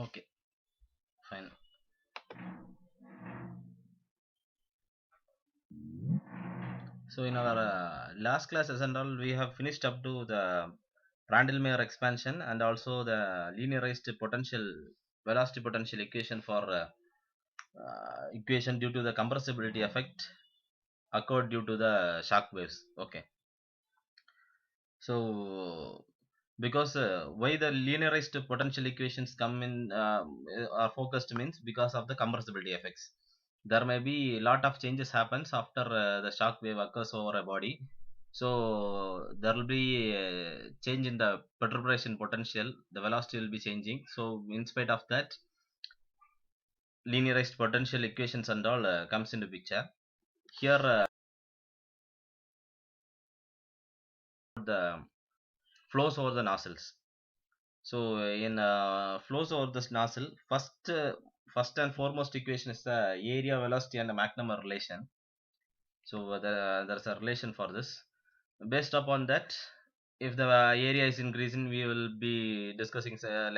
Okay, fine. So in our last classes and all, we have finished up to the Prandtl-Meyer expansion and also the linearized potential velocity potential equation for equation due to the compressibility effect occurred due to the shock waves. Okay, so because why the linearized potential equations come in are focused means because of the compressibility effects. There may be a lot of changes happens after the shock wave occurs over a body. So there will be a change in the perturbation potential. The velocity will be changing. So in spite of that, linearized potential equations and all comes into picture. Here the flows over the nozzles. So in flows over this nozzle, first and foremost equation is the area, velocity, and the Mach number relation. So there's a relation for this. Based upon that, if the area is increasing, we will be discussing uh,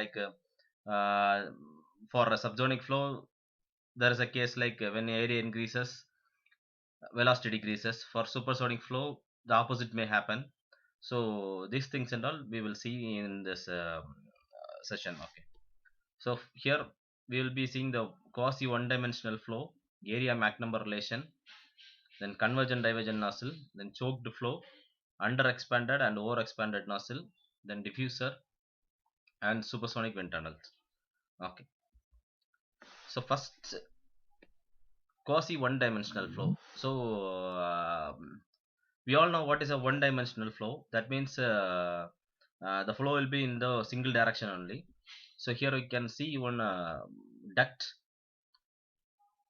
for a subsonic flow. There is a case like when area increases, velocity decreases. For supersonic flow, the opposite may happen. So these things and all we will see in this session. Okay. So here we will be seeing the quasi one-dimensional flow, area Mach number relation, then convergent divergent nozzle, then choked flow, under expanded and over expanded nozzle, then diffuser and supersonic wind tunnels. Okay. So first quasi one-dimensional flow. So we all know what is a one-dimensional flow. That means the flow will be in the single direction only. So here we can see one duct,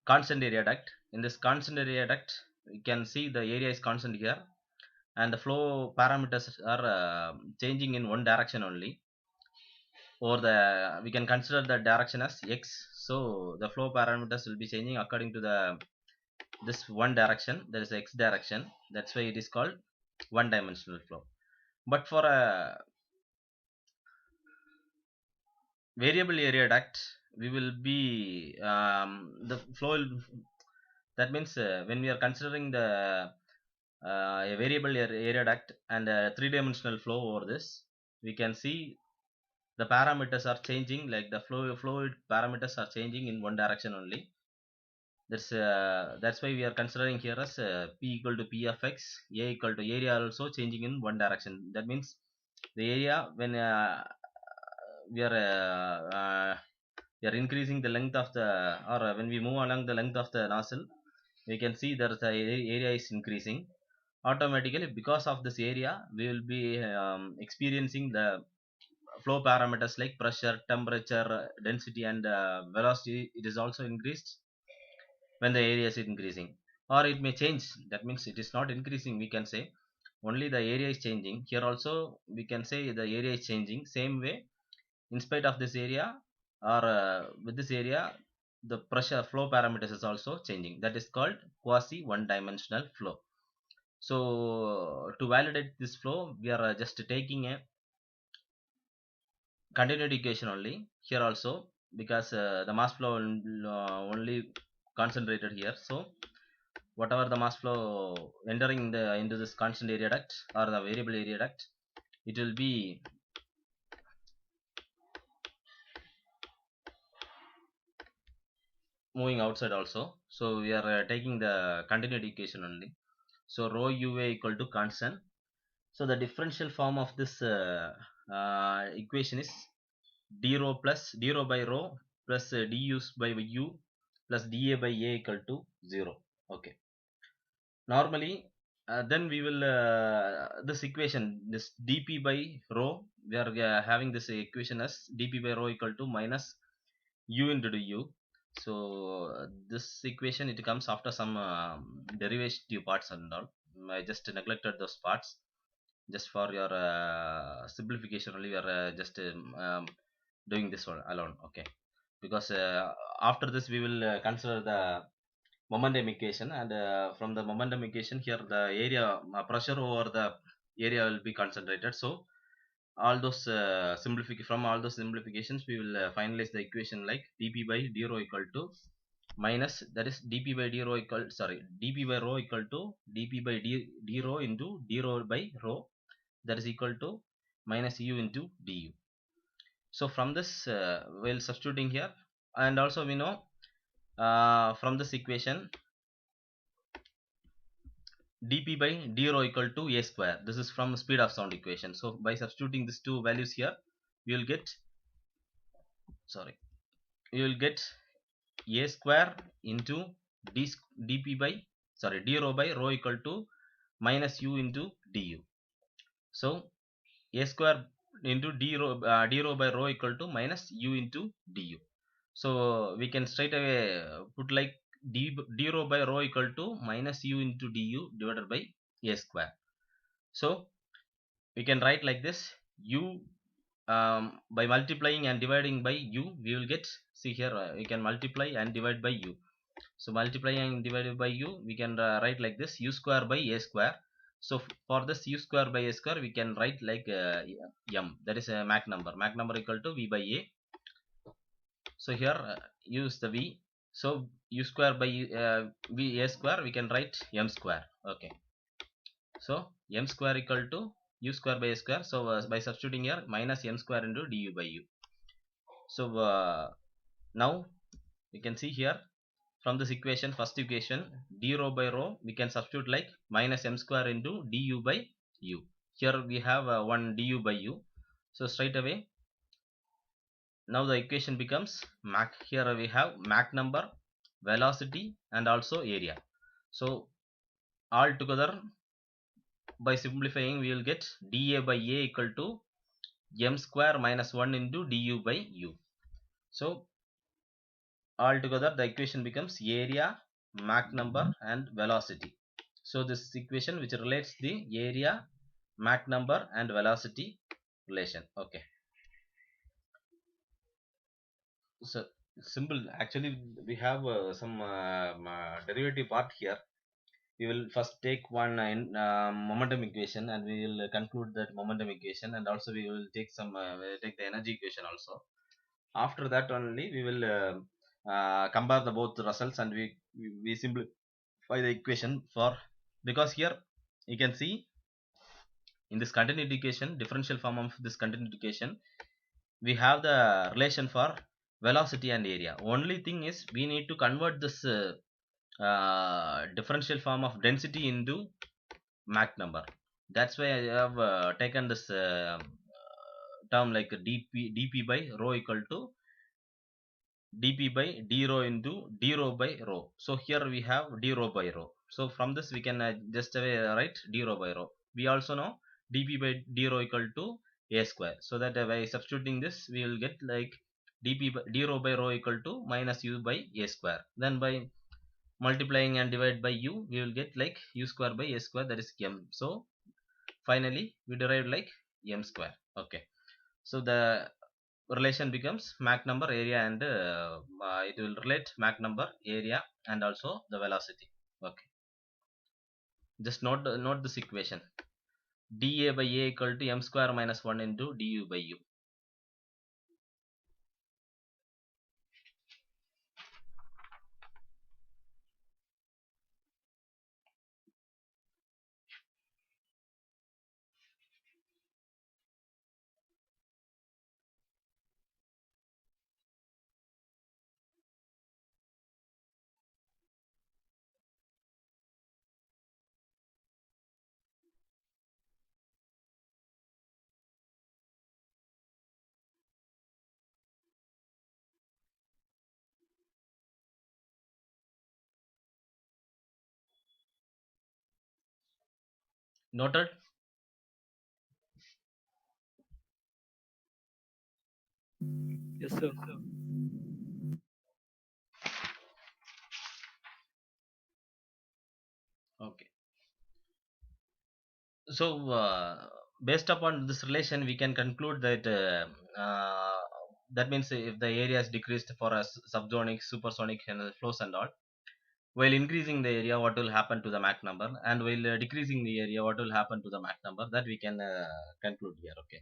constant area duct. In this constant area duct, you can see the area is constant here, and the flow parameters are changing in one direction only. Or the we can consider the direction as x. So the flow parameters will be changing according to the this one direction. There is x direction. That's why it is called one-dimensional flow. But for a variable area duct, we will be the flow will, that means when we are considering the a variable area duct and a three-dimensional flow over this, we can see the parameters are changing, like the fluid parameters are changing in one direction only. That's why we are considering here as p equal to p of x, a equal to area also changing in one direction. That means the area when we are we are increasing the length of the, or when we move along the length of the nozzle, we can see that the area is increasing automatically. Because of this area, we will be experiencing the flow parameters like pressure, temperature, density, and velocity. It is also increased when the area is increasing, or it may change. That means it is not increasing, we can say only the area is changing. Here also we can say the area is changing same way. In spite of this area, or with this area, the pressure flow parameters is also changing. That is called quasi one dimensional flow. So to validate this flow, we are just taking a continued equation only here also, because the mass flow only concentrated here. So whatever the mass flow entering the into this constant area duct or the variable area duct, it will be moving outside also. So we are taking the continued equation only. So rho UA equal to constant. So the differential form of this equation is d rho plus d rho by rho plus du by u plus dA by A equal to 0. Okay. Normally, then we will this equation, this dp by rho, we are having this equation as dp by rho equal to minus u into du. So this equation, it comes after some derivative parts and all. I just neglected those parts just for your simplification only. We are just doing this one alone. Okay, because after this we will consider the momentum equation, and from the momentum equation, here the area pressure over the area will be concentrated. So all those from all those simplifications, we will finalize the equation like dp by d rho equal to minus, that is dp by d rho equal, sorry, dp by rho equal to dp by d rho into d rho by rho, that is equal to minus u into du. So from this we'll substituting here, and also we know from this equation dp by d rho equal to a square. This is from speed of sound equation. So by substituting these two values here, we will get, sorry, you will get a square into dp by, sorry, d rho by rho equal to minus u into du. So a square into d rho by rho equal to minus u into du. So we can straight away put like d rho by rho equal to minus u into du divided by a square. So we can write like this: u, by multiplying and dividing by u, we will get, see here, we can multiply and divide by u. So multiplying and divided by u, we can write like this: u square by a square. So for this u square by a square, we can write like m, that is a Mach number. Mach number equal to v by a. So here use the v. So u square by v a square, we can write m square. Okay. So m square equal to u square by a square. So by substituting here, minus m square into du by u. So now we can see here from this equation, first equation, d rho by rho, we can substitute like minus m square into du by u. Here we have one du by u. So straight away now the equation becomes Mach. Here we have Mach number, velocity, and also area. So all together by simplifying, we will get dA by a equal to m square minus 1 into du by u. So all together the equation becomes area, Mach number, and velocity. So this equation which relates the area, Mach number, and velocity relation. Okay. So simple, actually we have some derivative part here. We will first take one momentum equation, and we will conclude that momentum equation, and also we will take some take the energy equation also. After that only we will compare the both results, and we simplify the equation for, because here you can see in this continuity equation, differential form of this continuity equation, we have the relation for velocity and area. Only thing is we need to convert this differential form of density into Mach number. That's why I have taken this term like dp by rho equal to dp by d rho into d rho by rho. So here we have d rho by rho. So from this we can just write d rho by rho. We also know dp by d rho equal to a square. So that by substituting this, we will get like d rho by rho equal to minus u by a square. Then by multiplying and divide by u, we will get like u square by a square, that is m. So finally we derive like m square. Okay. So the relation becomes Mach number, area, and it will relate Mach number, area, and also the velocity. Okay. Just note this equation: dA by a equal to m square minus 1 into du by u. Noted? Yes, sir. Okay. So based upon this relation, we can conclude that that means if the area is decreased for a subsonic, supersonic, and flows and all, while increasing the area, what will happen to the Mach number, and while decreasing the area, what will happen to the Mach number, that we can conclude here. Okay.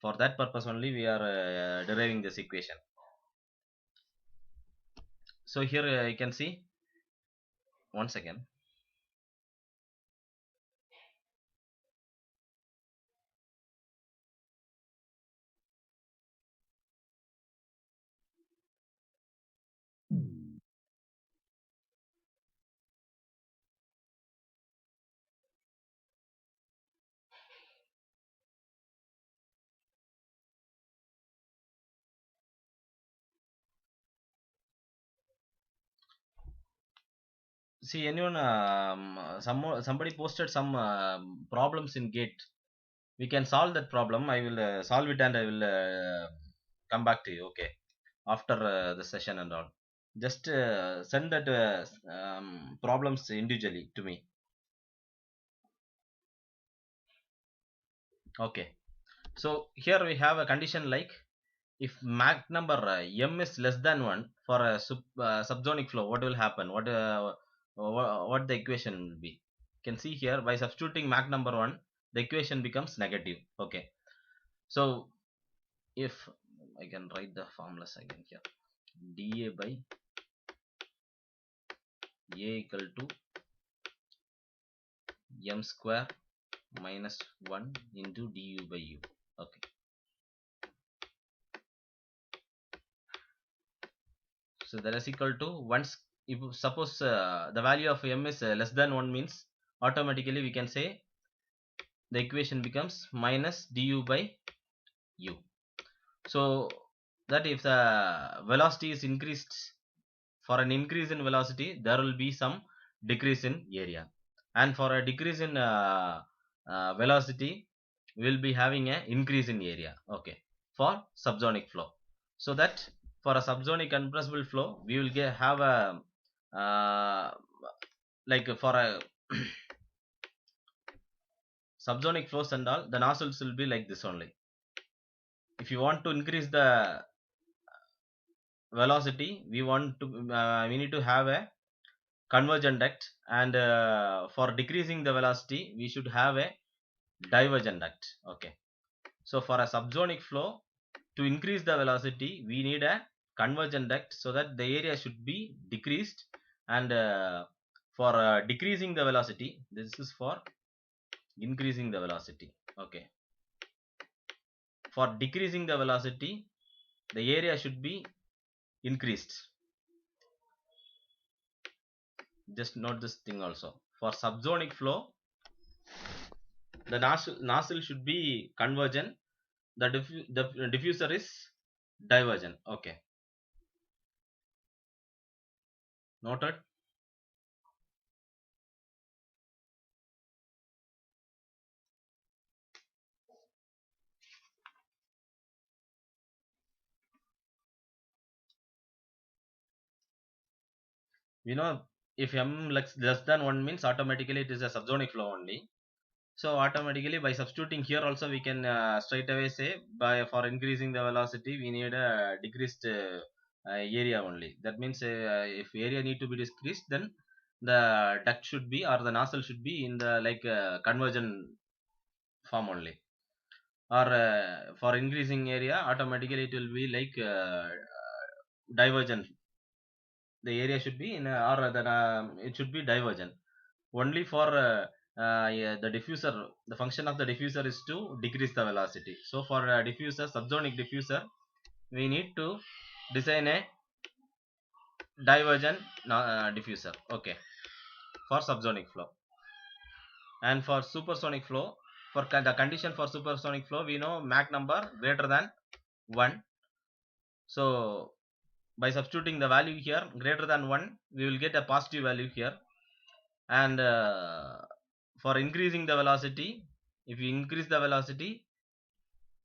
For that purpose only we are deriving this equation. So here you can see, once again, see anyone somebody posted some problems in gate. We can solve that problem. I will solve it and I will come back to you, okay, after the session and all. Just send that problems individually to me. Okay, so here we have a condition like, if Mach number m is less than 1 for a subsonic flow, what will happen? What the equation will be? You can see here, by substituting Mach number 1, the equation becomes negative. Okay, so if I can write the formulas again here, dA by A equal to m square minus 1 into du by u. Okay, so that is equal to, once if suppose the value of m is less than 1 means, automatically we can say the equation becomes minus du by u. So that if the velocity is increased, for an increase in velocity there will be some decrease in area, and for a decrease in velocity we will be having a increase in area, okay, for subsonic flow. So that for a subsonic compressible flow we will have a like for a subsonic flows and all, the nozzles will be like this only. If you want to increase the velocity, we need to have a convergent duct, and for decreasing the velocity we should have a divergent duct. Okay, so for a subsonic flow, to increase the velocity we need a convergent duct, so that the area should be decreased, and for decreasing the velocity, this is for increasing the velocity. Okay, for decreasing the velocity the area should be increased. Just note this thing also, for subsonic flow the nozzle should be convergent, the diffuser is divergent. Okay, noted. We know if m less than 1 means automatically it is a subsonic flow only. So automatically by substituting here also we can straight away say, by for increasing the velocity we need a decreased area only. That means if area need to be decreased, then the duct should be, or the nozzle should be in the like convergent form only. Or for increasing area automatically it will be like divergent. The area should be in or the it should be divergent only for yeah, the diffuser. The function of the diffuser is to decrease the velocity. So for diffuser, subsonic diffuser, we need to design a divergent diffuser. Okay, for subsonic flow. And for supersonic flow, for the condition for supersonic flow, we know Mach number greater than 1. So by substituting the value here greater than 1, we will get a positive value here. And for increasing the velocity, if we increase the velocity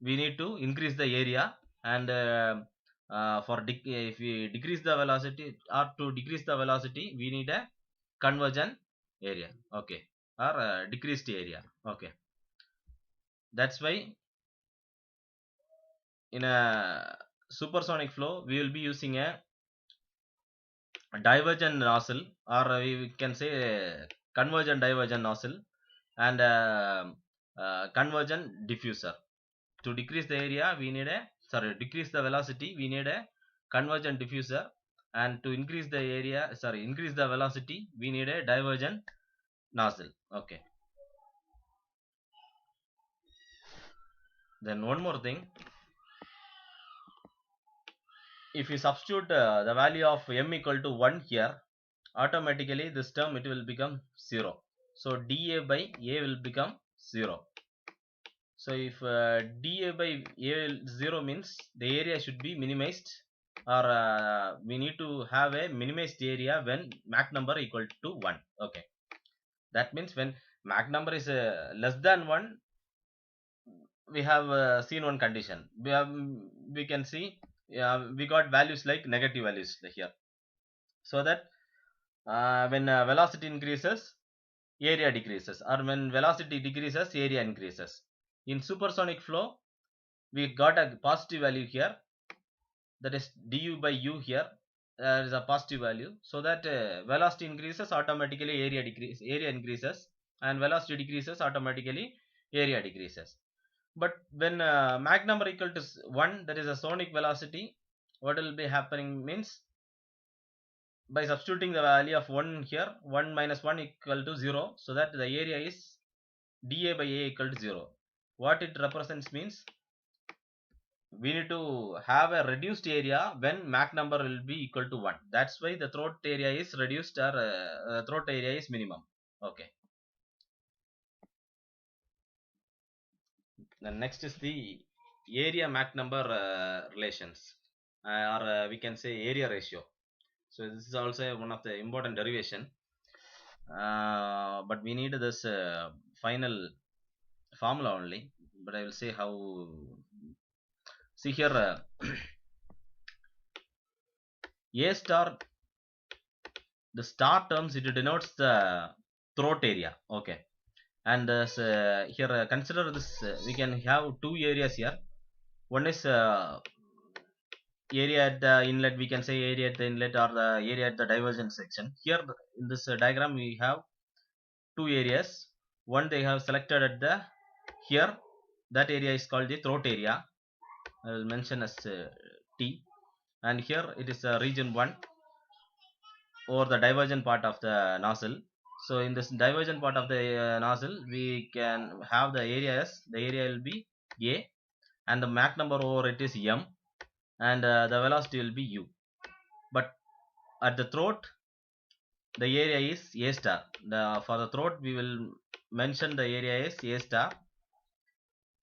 we need to increase the area, and if we decrease the velocity, or to decrease the velocity we need a convergent area. Okay, or decreased area. Okay, that's why in a supersonic flow we will be using a divergent nozzle, or we can say convergent divergent nozzle, and convergent diffuser. To decrease the area, we need a, decrease the velocity, we need a convergent diffuser, and to increase the area, increase the velocity, we need a divergent nozzle. Okay. Then one more thing, if you substitute the value of m equal to 1 here, automatically this term it will become 0. So dA by A will become 0. So if dA by A 0 means the area should be minimized, or we need to have a minimized area when Mach number equal to 1. Okay. That means when Mach number is less than 1, we have seen one condition. We can see we got values like negative values here. So that when velocity increases, area decreases, or when velocity decreases, area increases. In supersonic flow, we got a positive value here, that is du by u here is a positive value, so that velocity increases, automatically area increases, and velocity decreases, automatically area decreases. But when Mach number equal to 1, that is a sonic velocity, what will be happening means, by substituting the value of 1 here, 1 minus 1 equal to 0, so that the area is dA by A equal to 0. What it represents means, we need to have a reduced area when Mach number will be equal to 1. That's why the throat area is reduced, or throat area is minimum. Okay. Then next is the area Mach number relations, or we can say area ratio. So this is also one of the important derivation, but we need this final formula only. But I will say how. See here, A star, the star terms, it denotes the throat area. Okay. And here consider this, we can have two areas here. One is area at the inlet, we can say area at the inlet, or the area at the divergence section. Here in this diagram we have two areas. One they have selected at the here, that area is called the throat area. I will mention as T, and here it is region 1 over the divergent part of the nozzle. So in this divergent part of the nozzle, we can have the area as, the area will be A, and the Mach number over it is m, and the velocity will be u. But at the throat, the area is A star. For the throat, we will mention the area is A star,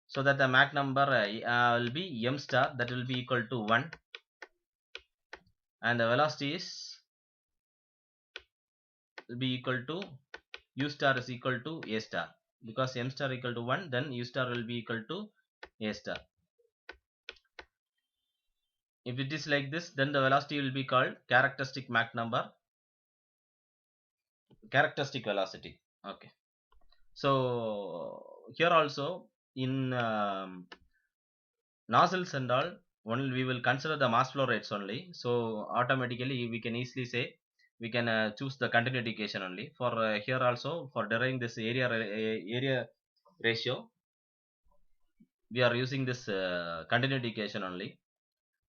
so that the Mach number will be m star, that will be equal to 1, and the velocity is will be equal to u star is equal to A star, because m star equal to 1, then u star will be equal to A star. If it is like this, then the velocity will be called characteristic Mach number, characteristic velocity. Okay. So here also in nozzles and all, only we will consider the mass flow rates only. So automatically we can easily say, we can choose the continuity equation only. For here also, for deriving this area ratio, we are using this continuity equation only.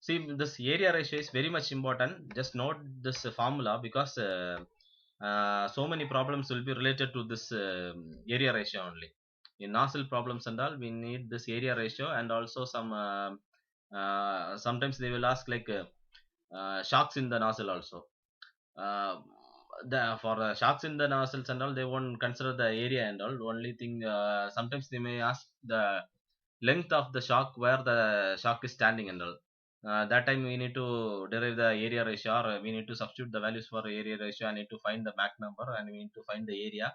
See, this area ratio is very much important. Just note this formula, because so many problems will be related to this area ratio only. In nozzle problems and all, we need this area ratio, and also some sometimes they will ask like shocks in the nozzle also. For shocks in the nozzles and all, they won't consider the area and all. Only thing, sometimes they may ask the length of the shock where the shock is standing and all. That time we need to derive the area ratio, or we need to substitute the values for area ratio. I need to find the Mach number, and we need to find the area.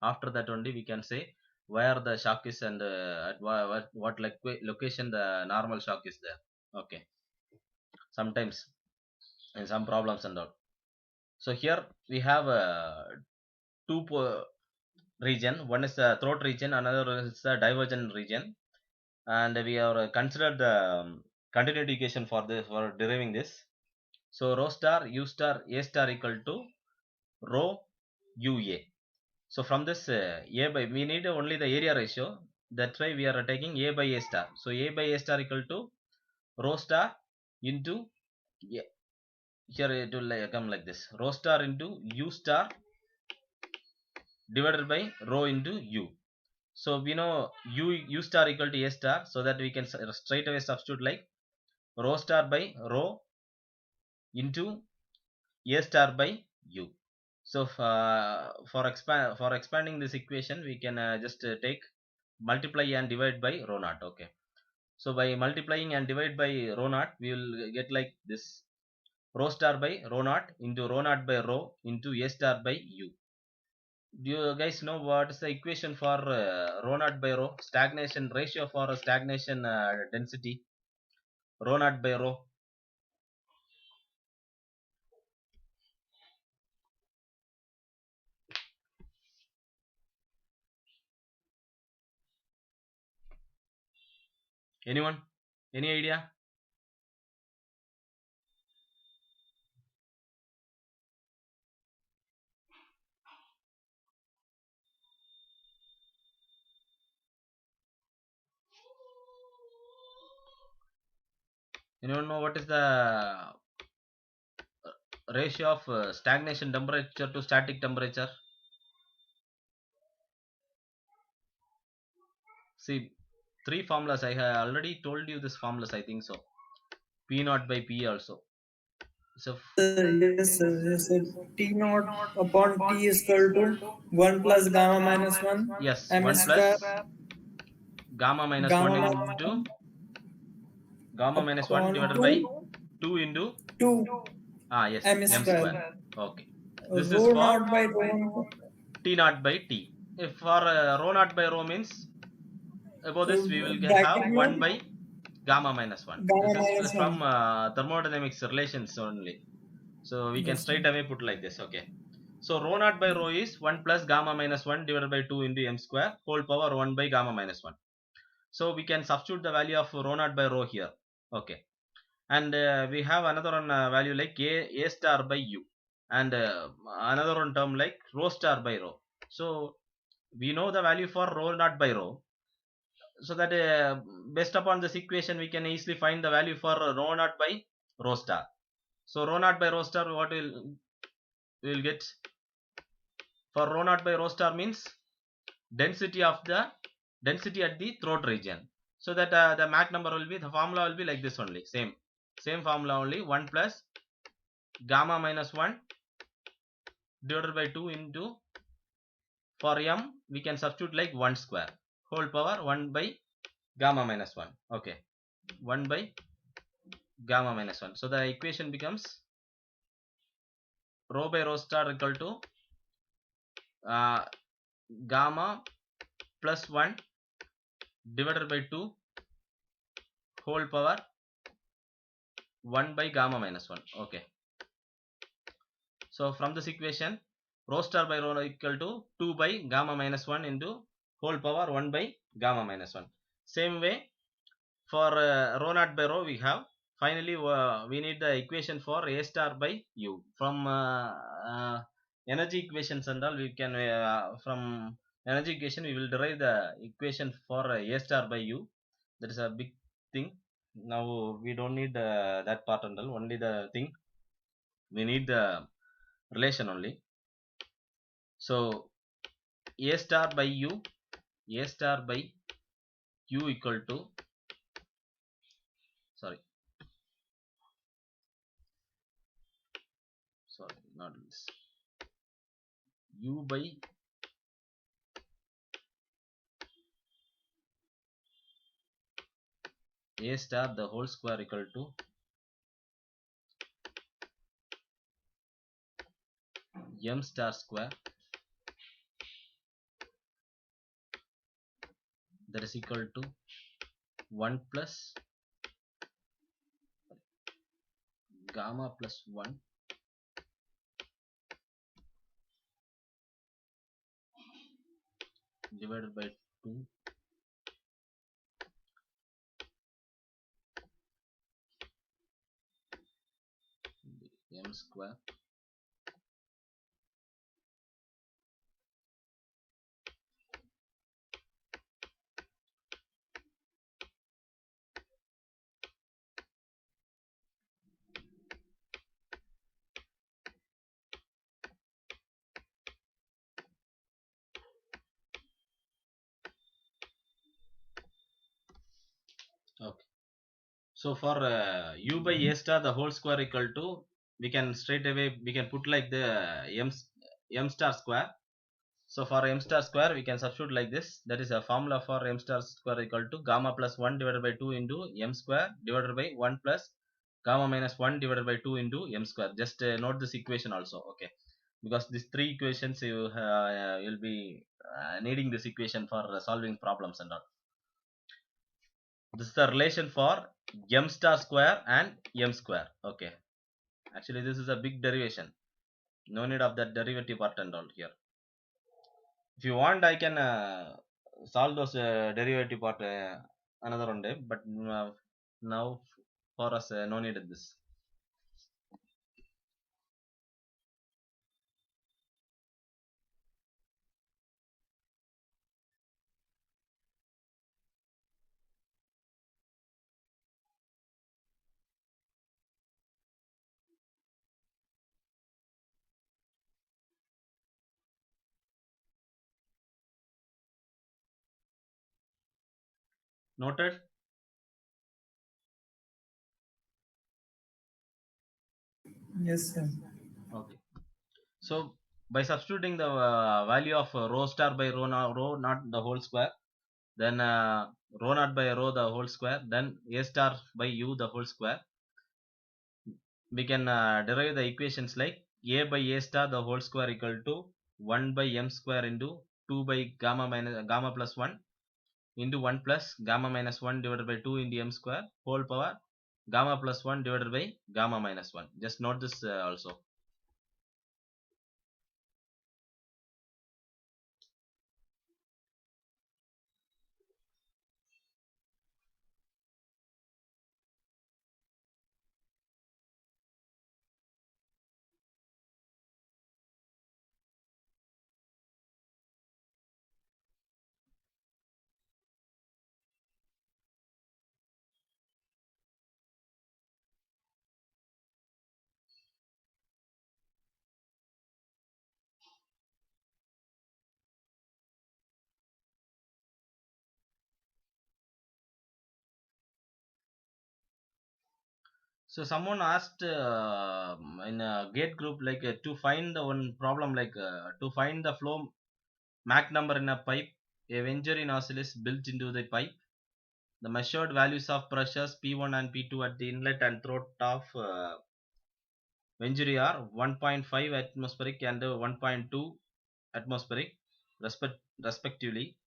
After that only we can say where the shock is, and at what like location the normal shock is there. Okay. Sometimes in some problems and all. So here we have two region. One is the throat region, another is the divergent region, and we have considered the continuity equation for this, for deriving this. So rho star u star A star equal to rho ua. So from this A by, we need only the area ratio. That's why we are taking A by A star. So A by A star equal to rho star into, yeah, here it will come like this, rho star into U star divided by rho into U. So we know U star equal to A star, so that we can straight away substitute like rho star by rho into A star by U. So for expanding this equation, we can just take multiply and divide by rho naught. Okay. So by multiplying and divide by rho naught, we will get like this, rho star by rho naught into rho naught by rho into A star by U. Do you guys know what is the equation for rho naught by rho? Stagnation ratio for a stagnation density. Rho naught by rho. Anyone? Any idea? Anyone know what is the ratio of stagnation temperature to static temperature? See, three formulas. I have already told you this formulas, I think so. P naught by P also. So Yes, sir. Yes, sir. T naught upon T is equal to 1 plus gamma minus 1 yes, m 1 square plus gamma minus 1 gamma minus into 1 gamma minus 1 upon divided by 2 2 into, 2 yes, m m square. square. Okay. This is Rho for naught by rho T naught by T. If for rho naught by rho means, above this we will have bracket 1 में by gamma minus 1. gamma This is minus 1. from thermodynamics relations only. So we can Yes, straight sir. away put like this. Okay. So rho naught by rho is 1 plus gamma minus 1 divided by 2 into m square whole power 1 by gamma minus 1. So we can substitute the value of rho naught by rho here. Okay. And we have another one value like a star by u, and another one term like rho star by rho. So we know the value for rho naught by rho, so that based upon this equation we can easily find the value for rho naught by rho star. So rho naught by rho star, what will get for rho naught by rho star means density at the throat region. So that the Mach number will be, the formula will be like this only, same formula only, 1 plus gamma minus 1 divided by 2 into, for m we can substitute like 1 square whole power 1 by gamma minus 1. Okay, 1 by gamma minus 1. So the equation becomes rho by rho star equal to uh, gamma plus 1 divided by 2 whole power 1 by gamma minus 1. Okay. So from this equation, rho star by rho equal to 2 by gamma minus 1 into whole power 1 by gamma minus 1. Same way for rho naught by rho we have. Finally we need the equation for a star by u. From energy equations and all, we can from energy equation we will derive the equation for a star by u. That is a big thing. Now we don't need that part and all, only the thing we need the relation only. So a star by u, a star by u equal to, sorry not this, u by a star the whole square equal to m star square, that is equal to 1 plus gamma plus 1 divided by 2 m square So for u by a star the whole square equal to, we can straight away we can put like the m star square. So for m star square we can substitute like this. That is a formula for m star square equal to gamma plus 1 divided by 2 into m square divided by 1 plus gamma minus 1 divided by 2 into m square. Just note this equation also, okay, because these three equations you will be needing this equation for solving problems and all. This is the relation for m star square and m square, okay. Actually this is a big derivation, no need of that derivative part and all here. If you want I can solve those derivative part another one day, but now for us no need of this. Noted? Yes, sir. Okay. So by substituting the value of rho star by rho not the whole square, then rho naught by rho the whole square, then a star by u the whole square, we can derive the equations like a by a star the whole square equal to 1 by m square into 2 by gamma plus 1 into 1 plus gamma minus 1 divided by 2 into m square whole power gamma plus 1 divided by gamma minus 1. Just note this also. So someone asked in a gate group like to find the one problem like to find the flow Mach number in a pipe. A Venturi nozzle is built into the pipe. The measured values of pressures P1 and P2 at the inlet and throat of Venturi are 1.5 atmospheric and 1.2 atmospheric respectively.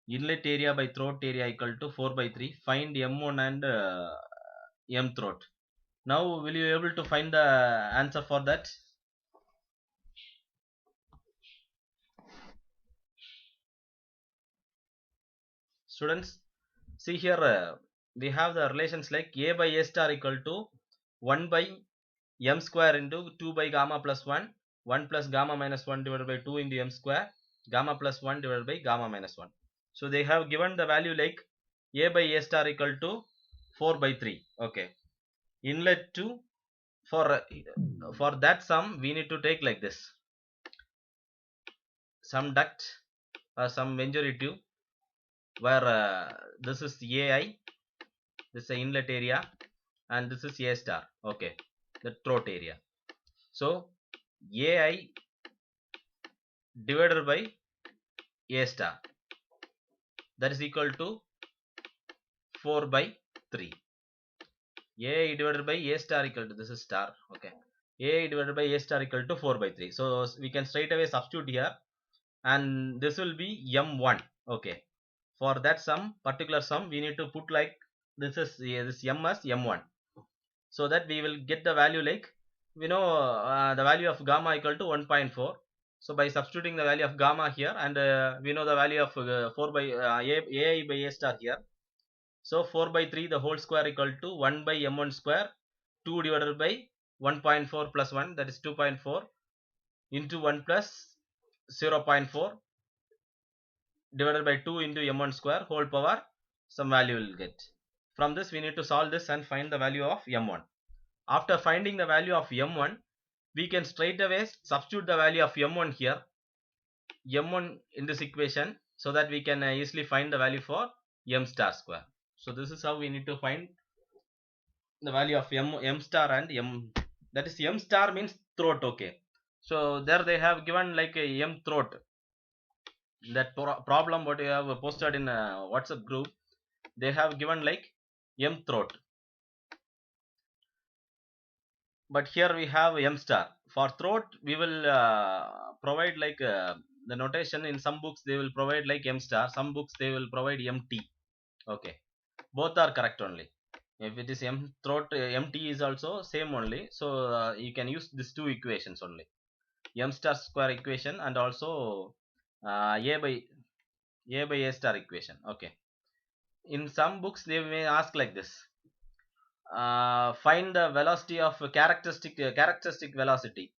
Inlet area by throat area equal to 4 by 3. Find M1 and M throat. Now will you able to find the answer for that? Students, see here we have the relations like a by a star equal to 1 by m square into 2 by gamma plus 1, 1 plus gamma minus 1 divided by 2 into m square, gamma plus 1 divided by gamma minus 1. So they have given the value like a by a star equal to 4 by 3, okay. Inlet to, for that sum we need to take like this, some duct or some Venturi tube where this is ai, this is the inlet area, and this is a star, okay, the throat area. So ai divided by a star, that is equal to 4 by 3. ai divided by a star equal to, this is star, okay, ai divided by a star equal to 4 by 3. So we can straight away substitute here, and this will be m1, okay. For that sum, particular sum, we need to put like this is this m as m1, so that we will get the value like, we know the value of gamma equal to 1.4. So by substituting the value of gamma here, and we know the value of 4 by ai by a star here. So 4 by 3 the whole square equal to 1 by m1 square, 2 divided by 1.4 plus 1, that is 2.4 into 1 plus 0.4 divided by 2 into m1 square whole power, some value will get. From this we need to solve this and find the value of m1. After finding the value of m1, we can straight away substitute the value of m1 here, m1 in this equation, so that we can easily find the value for m star square. So this is how we need to find the value of m star and m, that is m star means throat. Okay, so there they have given like a m throat, that problem what you have posted in WhatsApp group, they have given like m throat, but here we have m star. For throat we will provide like the notation. In some books they will provide like m star, some books they will provide mt. Okay, both are correct only. If it is m throat, mt is also same only, so you can use these two equations only, m star square equation and also a by a star equation. Okay, in some books they may ask like this, find the velocity of characteristic velocity.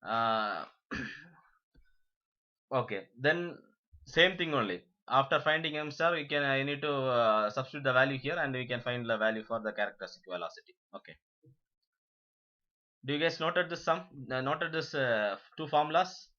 uh, okay, then same thing only. After finding m star, we can I need to substitute the value here, and we can find the value for the characteristic velocity. Okay, do you guys noted this noted this two formulas?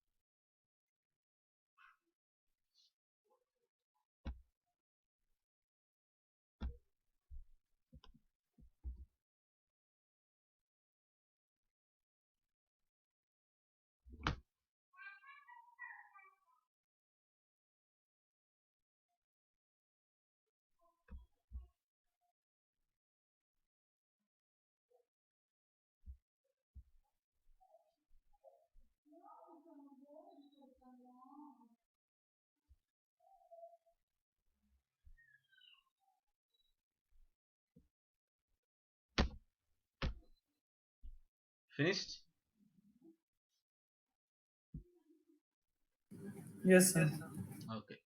Finished? Yes, sir. Okay,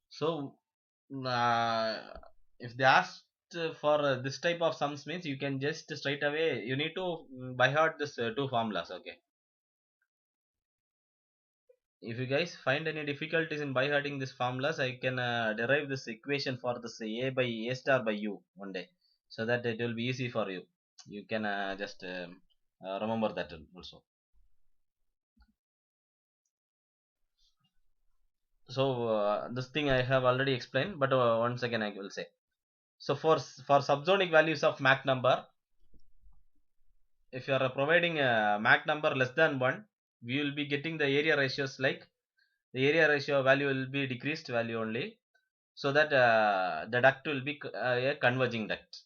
so uh, if they asked for this type of sums means, you can just straight away you need to by heart this two formulas. Okay, if you guys find any difficulties in by hearting these formulas, I can derive this equation for this a by a star by u one day, so that it will be easy for you. You can just remember that also. So this thing I have already explained, but once again I will say. So for subsonic values of Mach number, if you are providing a Mach number less than 1, we will be getting the area ratios, like the area ratio value will be decreased value only, so that the duct will be a converging duct.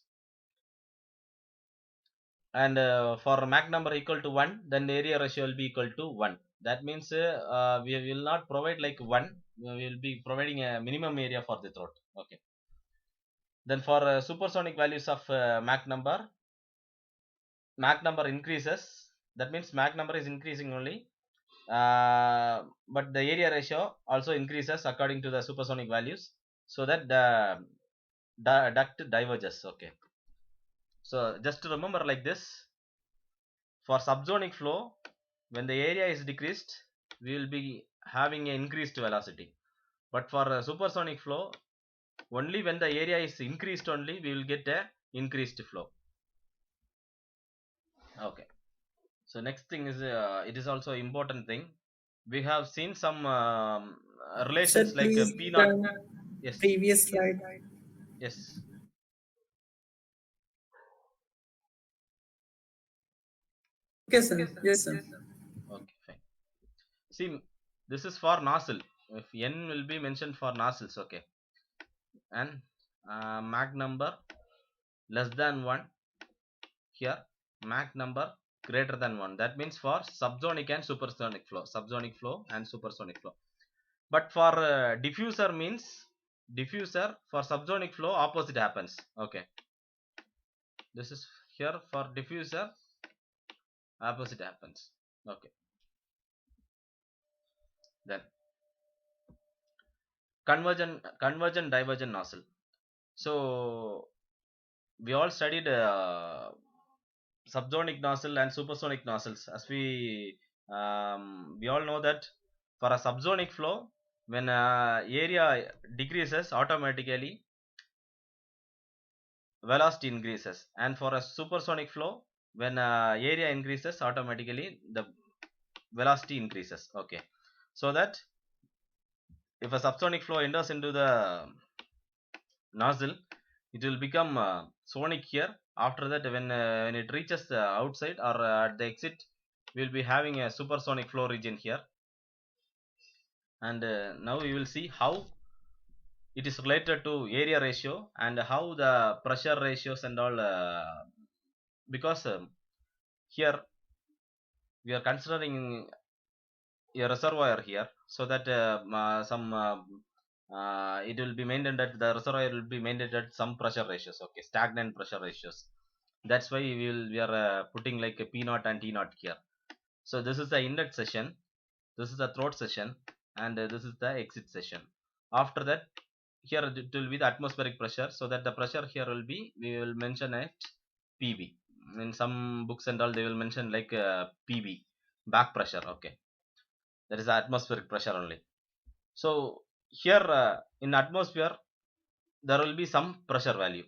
And for Mach number equal to 1, then the area ratio will be equal to 1. That means we will not provide like 1, we will be providing a minimum area for the throat. Okay, then for supersonic values of Mach number increases, that means Mach number is increasing only, but the area ratio also increases according to the supersonic values, so that the duct diverges. Okay, so just to remember like this, for subsonic flow, when the area is decreased, we will be having an increased velocity, but for supersonic flow, only when the area is increased only we will get a increased flow. Okay, so next thing is it is also important thing. We have seen some Sir, relations like please p naught. turn Yes, previous slide. yes. Okay, sir. Yes, sir. Okay, fine. See, this is for nozzle. If n will be mentioned for nozzles. Okay, and Mach number less than 1, here Mach number greater than 1, that means for subsonic and supersonic flow, and supersonic flow. But for diffuser means, diffuser for subsonic flow opposite happens. Okay, this is here for diffuser opposite happens. Okay, then convergent divergent nozzle. So we all studied subsonic nozzle and supersonic nozzles, as we all know that for a subsonic flow, when area decreases, automatically velocity increases, and for a supersonic flow, when area increases, automatically the velocity increases. Okay, so that if a subsonic flow enters into the nozzle, it will become sonic here. After that, when it reaches the outside or at the exit, we will be having a supersonic flow region here. And now we will see how it is related to area ratio and how the pressure ratios and all, because here we are considering a reservoir here, so that it will be maintained at the reservoir will be maintained at some pressure ratios, okay, stagnant pressure ratios. That's why we are putting like a P naught and T naught here. So this is the inlet session, this is the throat session, and this is the exit session. After that, here it will be the atmospheric pressure, so that the pressure here will be, we will mention it PB. In some books and all, they will mention like PB, back pressure, okay. That is the atmospheric pressure only. So here in atmosphere, there will be some pressure value.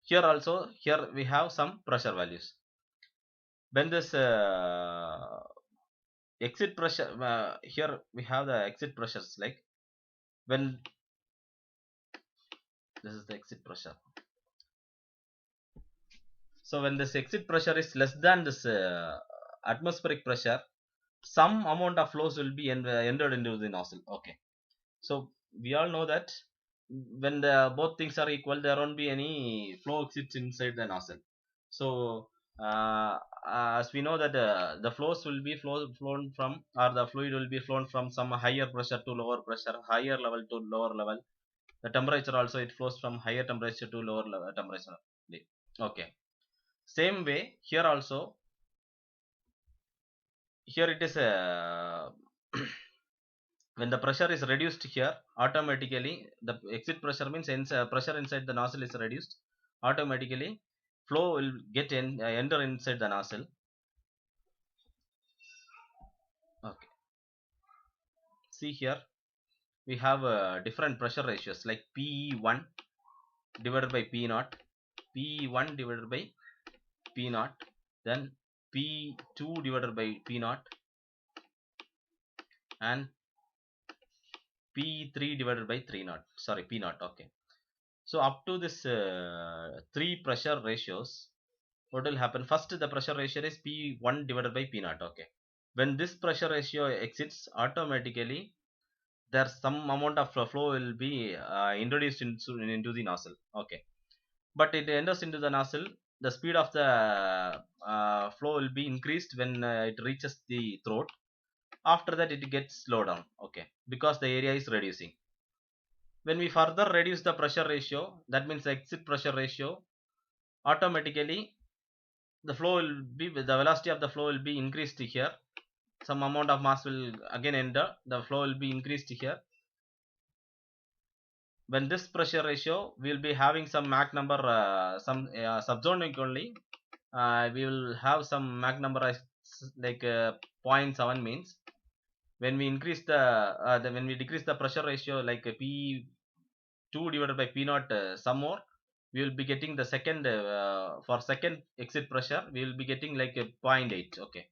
Here also, here we have some pressure values. When this exit pressure, here we have the exit pressures, like when this is the exit pressure. So when this exit pressure is less than this atmospheric pressure, some amount of flows will be entered into the nozzle, okay. So we all know that when the both things are equal, there won't be any flow exits inside the nozzle. So as we know that the flows will be flown from, or the fluid will be flown from some higher pressure to lower pressure, higher level to lower level. The temperature also, it flows from higher temperature to lower level temperature, okay. Same way here also, here it is when the pressure is reduced here, automatically the exit pressure means pressure inside the nozzle is reduced, automatically flow will get enter inside the nozzle, okay. See here we have different pressure ratios, like P1 divided by P naught, P1 divided by P naught, then P2 divided by P naught, and P3 divided by 3 naught, sorry, P naught, okay. So up to this three pressure ratios, what will happen? First, the pressure ratio is P1 divided by P naught, okay. When this pressure ratio exits, automatically there's some amount of flow will be introduced into the nozzle, okay. But it enters into the nozzle, the speed of the flow will be increased when it reaches the throat. After that, it gets slowed down, okay, because the area is reducing. When we further reduce the pressure ratio, that means the exit pressure ratio, automatically the flow will be, the velocity of the flow will be increased here, some amount of mass will again enter, the flow will be increased here. When this pressure ratio, we will be having some Mach number, some subsonic only, we will have some Mach number as like 0.7, means when we increase when we decrease the pressure ratio, like P2 divided by P naught, some more, we will be getting the second for second exit pressure, we will be getting like a 0.8, okay.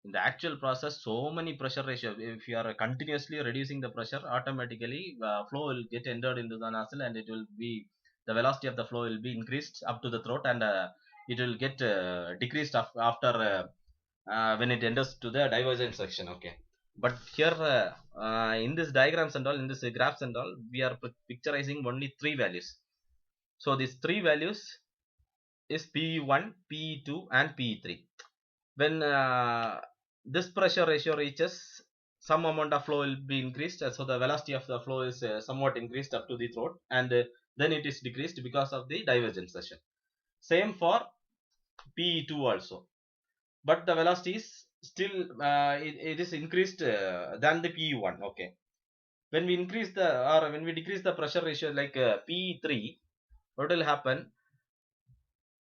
In the actual process, so many pressure ratio, if you are continuously reducing the pressure, automatically flow will get entered into the nozzle, and it will be, the velocity of the flow will be increased up to the throat, and it will get decreased after when it enters to the divergent section, okay. But here in this diagrams and all, in this graphs and all, we are picturizing only three values. So these three values is P1, P2 and P3. When this pressure ratio reaches, some amount of flow will be increased, so the velocity of the flow is somewhat increased up to the throat, and then it is decreased because of the divergence session. Same for P2 also, but the velocity is still it is increased than the P1, okay. When we increase the, or when we decrease the pressure ratio, like P3, what will happen?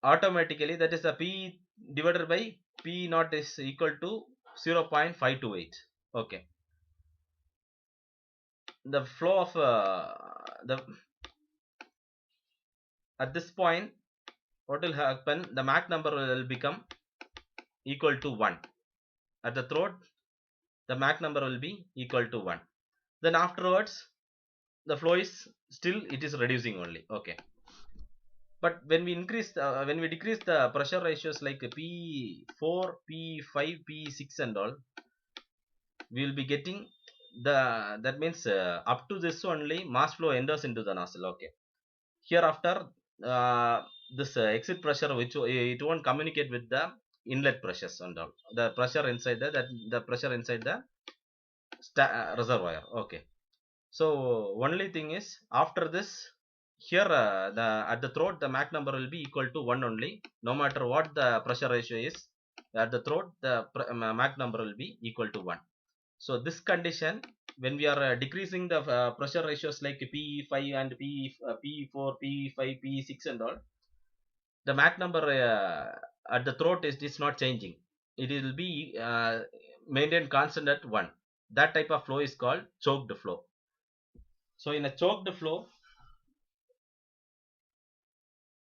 Automatically, that is a P divided by P naught is equal to 0.528, okay. The flow of the at this point, what will happen? The Mach number will become equal to 1. At the throat, the Mach number will be equal to 1. Then afterwards, the flow is still it is reducing only. Okay. But when we when we decrease the pressure ratios like P4, P5, P6 and all, we will be getting that means up to this only mass flow enters into the nozzle. Okay. Hereafter, this exit pressure which it won't communicate with the inlet pressures and all. The pressure inside the pressure inside the reservoir. Okay. So only thing is after this here the at the throat the Mach number will be equal to 1 only, no matter what the pressure ratio is. At the throat the Mach number will be equal to 1. So this condition, when we are decreasing the pressure ratios like P5 and P4, P5, P6 and all, the Mach number at the throat is not changing. It will be maintained constant at 1. That type of flow is called choked flow. So in a choked flow,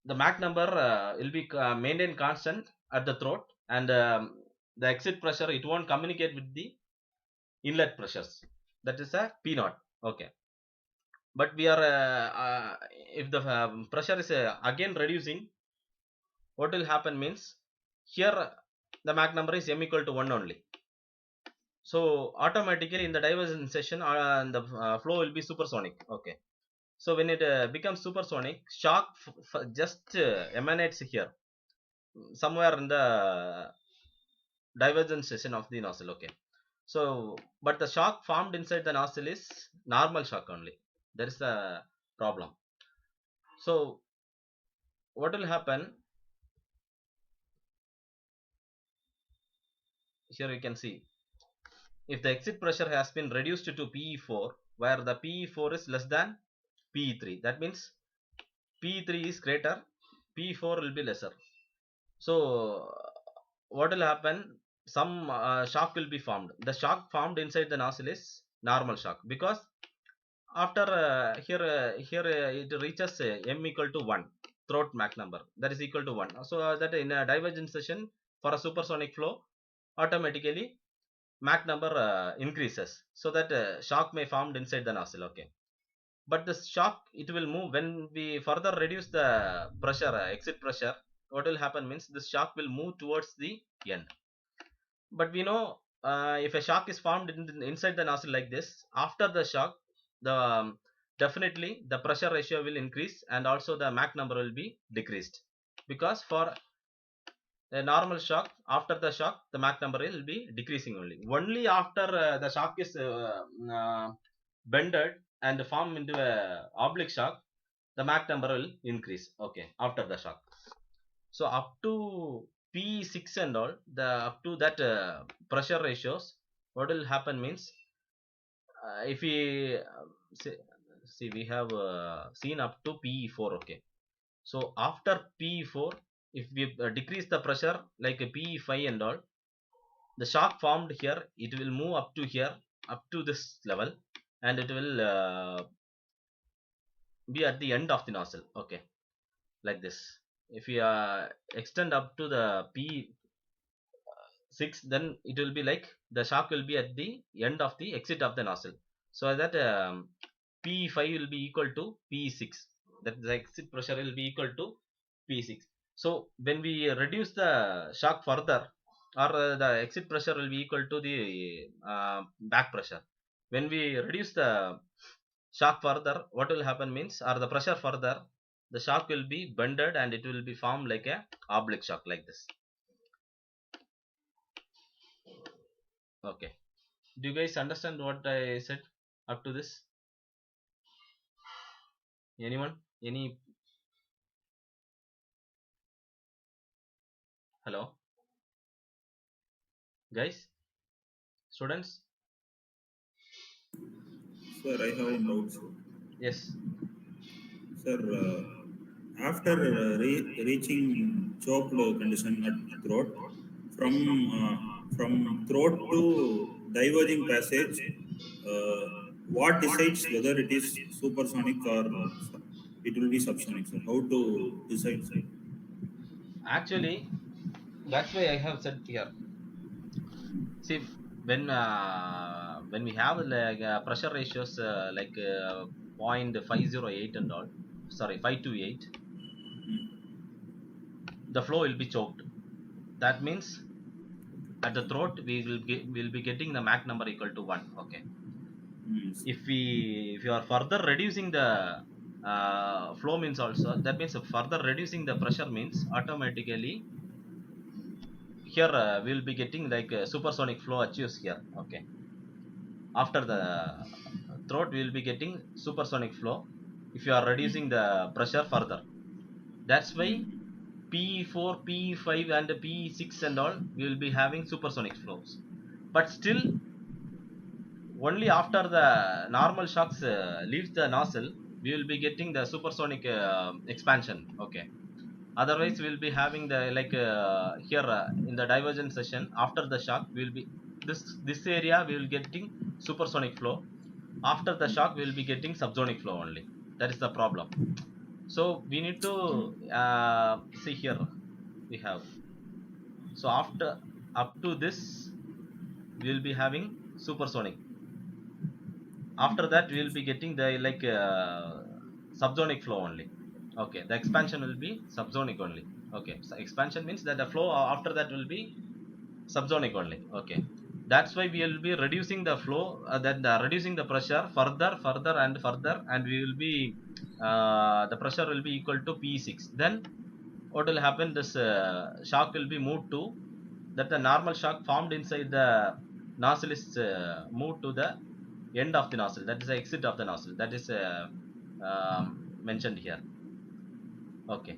the Mach number will be maintained constant at the throat, and the exit pressure it won't communicate with the inlet pressures. That is a P naught. Okay. But we are if the pressure is again reducing, what will happen means here the Mach number is m equal to 1 only. So automatically in the divergence session the flow will be supersonic. Okay. So when it becomes supersonic, shock just emanates here somewhere in the divergence session of the nozzle. Okay. So but the shock formed inside the nozzle is normal shock only. There is a problem. So what will happen here, you can see if the exit pressure has been reduced to PE4, where the PE4 is less than PE3, that means PE3 is greater, PE4 will be lesser. So what will happen, some shock will be formed. The shock formed inside the nozzle is normal shock, because after here it reaches m equal to 1 throat Mach number, that is equal to 1. So that in a divergence session for a supersonic flow, automatically Mach number increases, so that shock may formed inside the nozzle. Okay. But the shock it will move when we further reduce the pressure exit pressure. What will happen means this shock will move towards the end. But we know if a shock is formed inside the nozzle like this, after the shock the definitely the pressure ratio will increase, and also the Mach number will be decreased, because for a normal shock, after the shock the Mach number will be decreasing only after the shock is bended and form into a oblique shock, the Mach number will increase. Okay, after the shock. So up to P6 and all, the up to that pressure ratios, what will happen means if we see we have seen up to P4. Okay. So after P4, if we decrease the pressure like a P5 and all, the shock formed here, it will move up to here, up to this level, and it will be at the end of the nozzle. Okay, like this. If we extend up to the P6, then it will be like the shock will be at the end of the exit of the nozzle. So that P5 will be equal to P6. That the exit pressure will be equal to P6. So when we reduce the shock further, or the exit pressure will be equal to the back pressure. When we reduce the shock further, what will happen means, or the pressure further, the shock will be bended and it will be formed like a oblique shock like this. Okay. Do you guys understand what I said up to this? Anyone? Any? Hello? Guys? Students? Sir, I have a doubt, sir. Yes. Sir, after reaching choked condition at throat, from throat to diverging passage, what decides whether it is supersonic or it will be subsonic, sir? How to decide, sir? Actually, that's why I have said here. See, when we have like pressure ratios like 0.508 and all, sorry, 528, the flow will be choked. That means at the throat we will be getting the Mach number equal to 1. Okay. If you are further reducing the flow means also, that means further reducing the pressure means automatically here we will be getting like a supersonic flow achieves here. Okay. After the throat we will be getting supersonic flow if you are reducing the pressure further. That's why P4, P5 and P6 and all we will be having supersonic flows. But still only after the normal shocks leaves the nozzle we will be getting the supersonic expansion. Okay. Otherwise we will be having the like here in the divergence session after the shock we will be this area we will getting supersonic flow. After the shock we will be getting subsonic flow only. That is the problem. So we need to see here we have, so after up to this we will be having supersonic. After that we will be getting the like subsonic flow only. Okay, the expansion will be subsonic only. Okay, so expansion means that the flow after that will be subsonic only. Okay, that's why we will be reducing the flow, then reducing the pressure further and further, and we will be the pressure will be equal to P6. Then what will happen, this shock will be moved to that the normal shock formed inside the nozzle is moved to the end of the nozzle, that is the exit of the nozzle, that is mentioned here. Okay.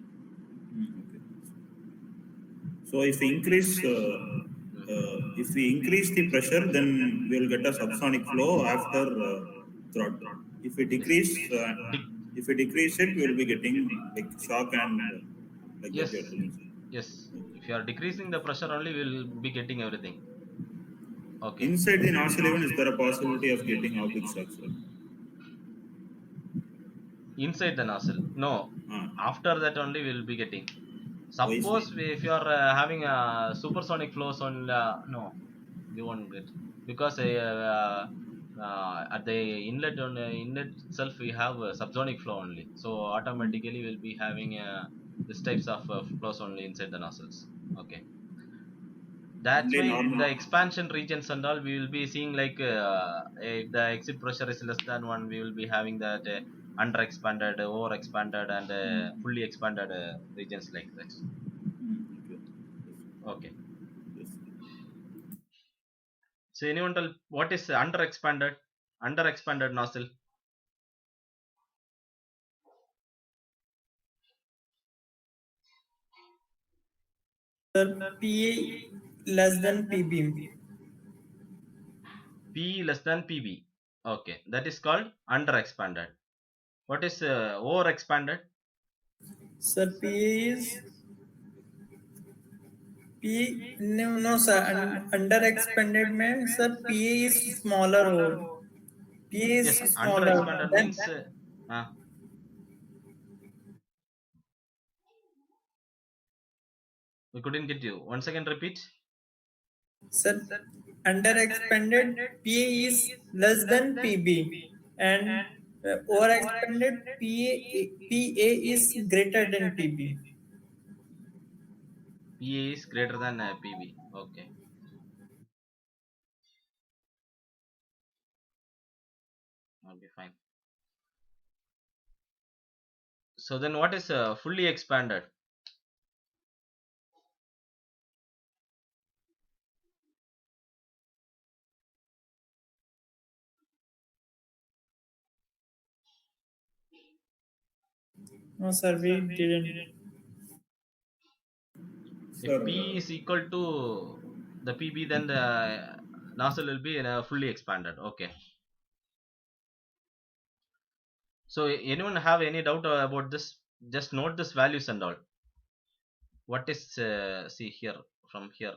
So if we increase the pressure, then we will get a subsonic flow after throat. If we decrease it, we will be getting like shock and like Yes. that. You are telling. Yes, if you are decreasing the pressure only we will be getting everything. Okay. Inside the nozzle even, is there a possibility of getting oblique shocks? Inside the nozzle, no. After that only we will be getting. Suppose if you are having supersonic flows on no, you won't get, because at the inlet on inlet itself we have subsonic flow only, so automatically we'll be having this types of flows only inside the nozzles. Okay. That's why the expansion regions and all we will be seeing like if the exit pressure is less than 1 we will be having that under expanded, over expanded and fully expanded regions like that. Okay. So anyone tell what is under expanded nozzle? Sir, PA less than PB. P less than PB. Okay, that is called under expanded. What is over expanded? Sir, no sir, under expanded means sir PA is smaller or PA is yes, smaller. under expanded means we couldn't get you. Once again repeat. Sir, under expanded PA is less than PB, and over expanded PA is greater than PB. PA is greater than PB. Okay. Okay, fine. So then what is fully expanded? No sir, we didn't. If P is equal to the PB, then the nozzle will be fully expanded. Okay. So anyone have any doubt about this? Just note this values and all. What is see here from here?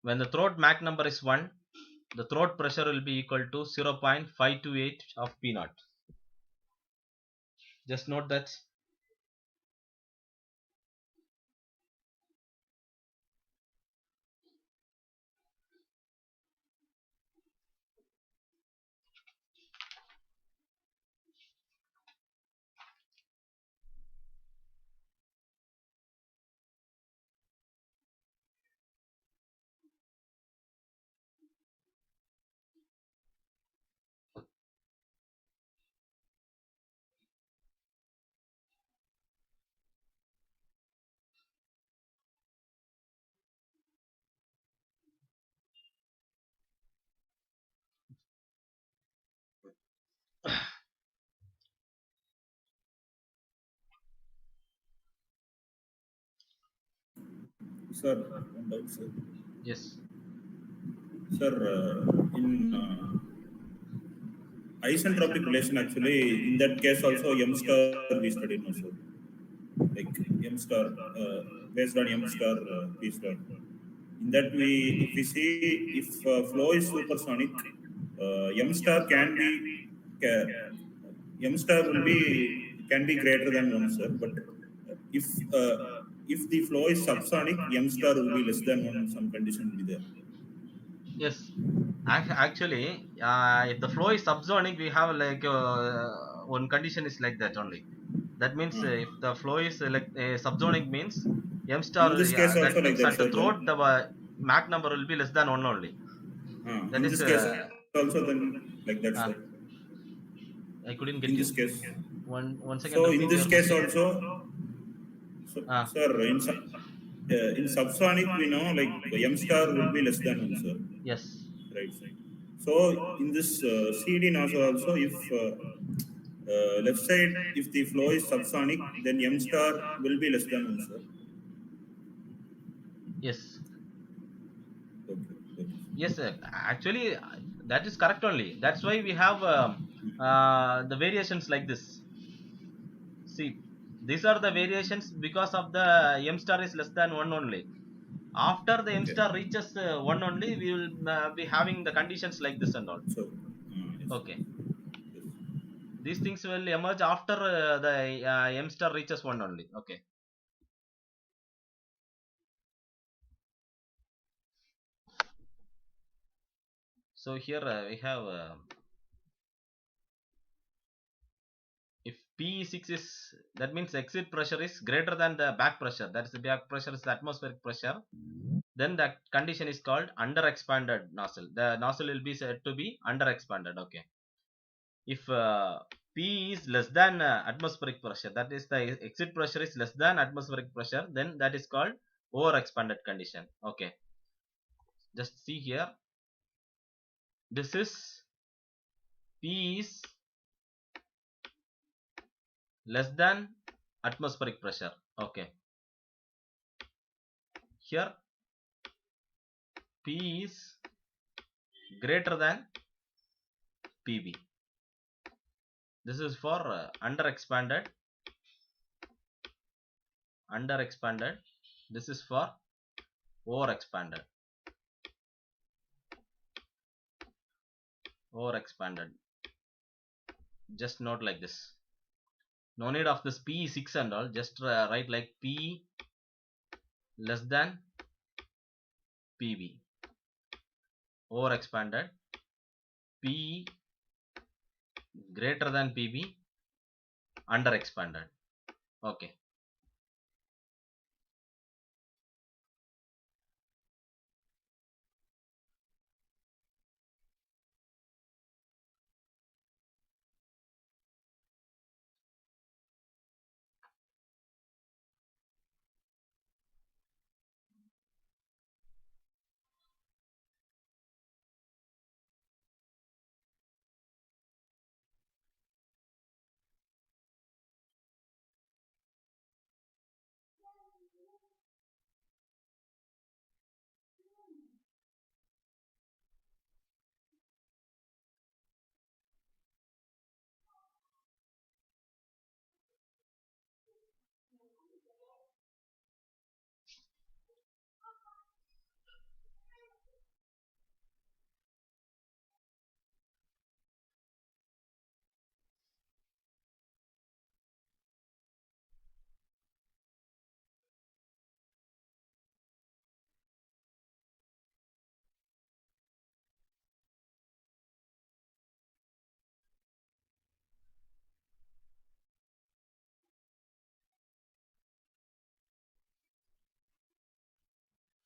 When the throat Mach number is 1, the throat pressure will be equal to 0.528 of P naught. Just note that. Sir, one doubt, sir. Yes. Sir, in isentropic relation, actually, in that case also, M star we studied, no, sir. Like M star, based on M star, P star. In that, if we see if flow is supersonic, M star ca- M star will be can be greater than one, sir. But if uh, if the flow is subsonic, M star will be less than one. Some condition will be there. Yes. Actually, if the flow is subsonic, we have like one condition is like that only. That means Uh, if the flow is like subsonic means M star, in this case that also like means that, at the sir. throat Then the Mach number will be less than 1 only. That in is, this case also then like that, uh, sir. I couldn't get In you. this case, Once again so in repeat this your case question. also, so, Ah, sir, in subsonic we know like M star will be less than one, sir. yes. Right. So in this CD nozzle also, if left side, if the flow is subsonic, then M star will be less than one, sir. Yes. Okay. Okay. Yes, sir. Actually, that is correct only. That's why we have the variations like this. See, these are the variations because of the M star is less than 1 only. After the M Okay. star reaches 1 only, we will be having the conditions like this and all. So, yes. Okay. Yes. These things will emerge after the M star reaches 1 only. Okay. So here we have if P6 is, that means exit pressure is greater than the back pressure. That is the back pressure is the atmospheric pressure. Then that condition is called under expanded nozzle. The nozzle will be said to be under expanded. Okay. If P is less than atmospheric pressure, that is the exit pressure is less than atmospheric pressure, then that is called over expanded condition. Okay. Just see here. This is P is less than atmospheric pressure. Okay. Here P is greater than PB. This is for under expanded. This is for over expanded. Just note like this. No need of this P6 and all. Just write like P less than PB. Over expanded. P greater than PB. Under expanded. Okay.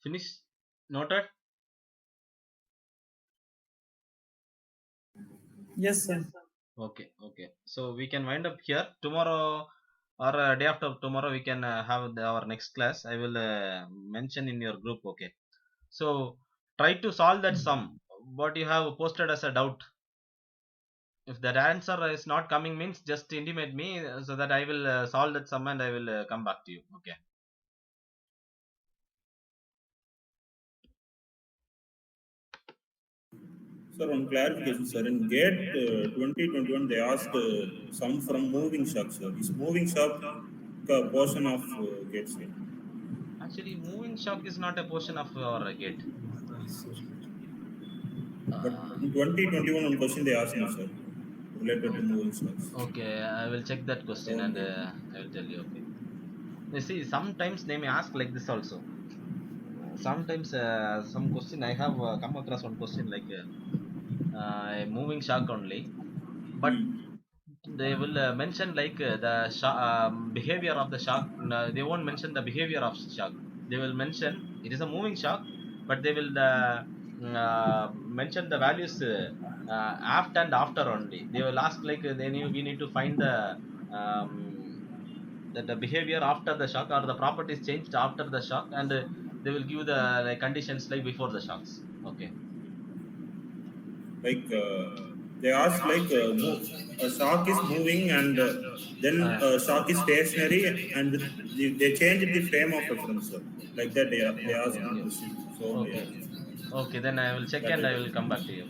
Finish. Noted. Yes, sir. Okay. Okay. So we can wind up here. Tomorrow or day after tomorrow we can have our next class. I will mention in your group. Okay. So try to solve that sum. What you have posted as a doubt. If that answer is not coming means just intimate me so that I will solve that sum and I will come back to you. Okay. Sir, one clarification, sir. In GATE 2021, they asked some from moving shock, sir. Is moving shock a portion of GATE, sir? Actually, moving shock is not a portion of our gate. But in 2021, one question they asked me, sir, related to moving shocks. Okay, I will check that question and I will tell you. Okay. You see, sometimes they may ask like this also. Sometimes some question I have come across one question like a moving shock only, but they will mention like the behavior of the shark. They won't mention the behavior of shark. They will mention it is a moving shark, but they will mention the values aft and after only. They will ask like we need to find um, the behavior after the shock or the properties changed after the shock, and they will give the like, conditions like before the shocks. Okay. Like they asked like a shock is moving and then shock is stationary and they changed the frame of reference, sir. Like that they asked Okay, the okay. question. So Okay. Okay, then I will check that and I I will did. come back to you.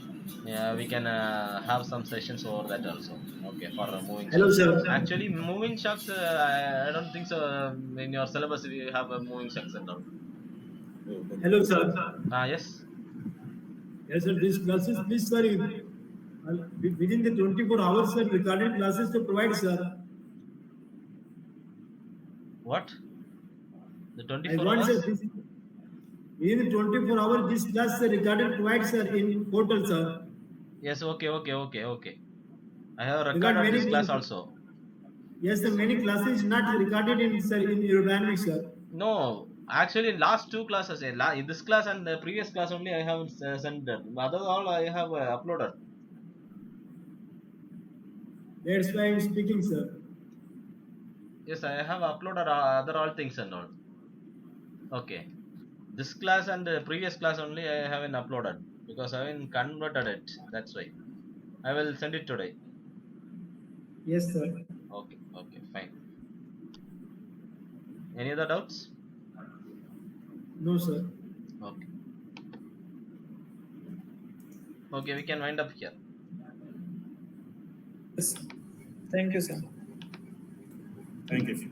Yeah, we can have some sessions over that also. Okay, for moving Hello, shocks. sir. Actually, moving shocks, I don't think so. In your syllabus, we have moving shocks and all. Oh, okay. Hello, sir. Yes. Yes, sir. These classes, please, sir, within the 24 hours, sir, recorded classes to provide, sir. What? The I 24 want, sir, hours? this, within the 24 hours, this class, sir, recorded provide, sir, in portal, sir. Yes. Okay. Okay. Okay. Okay. I have We got recorded this many, class also. yes, sir, many classes not recorded in, sir, in your dynamic, sir. No, actually, in last two classes, in this class and the previous class only, I have sent that. Other all I have uploaded. That's why I'm speaking, sir. Yes, I have uploaded other all things and all. Okay. This class and the previous class only I haven't uploaded because I haven't converted it. That's why. I will send it today. Yes, sir. Okay. Okay. Fine. Any other doubts? No, sir. Okay. Okay. We can wind up here. Yes. Thank you, sir. Thank you, sir.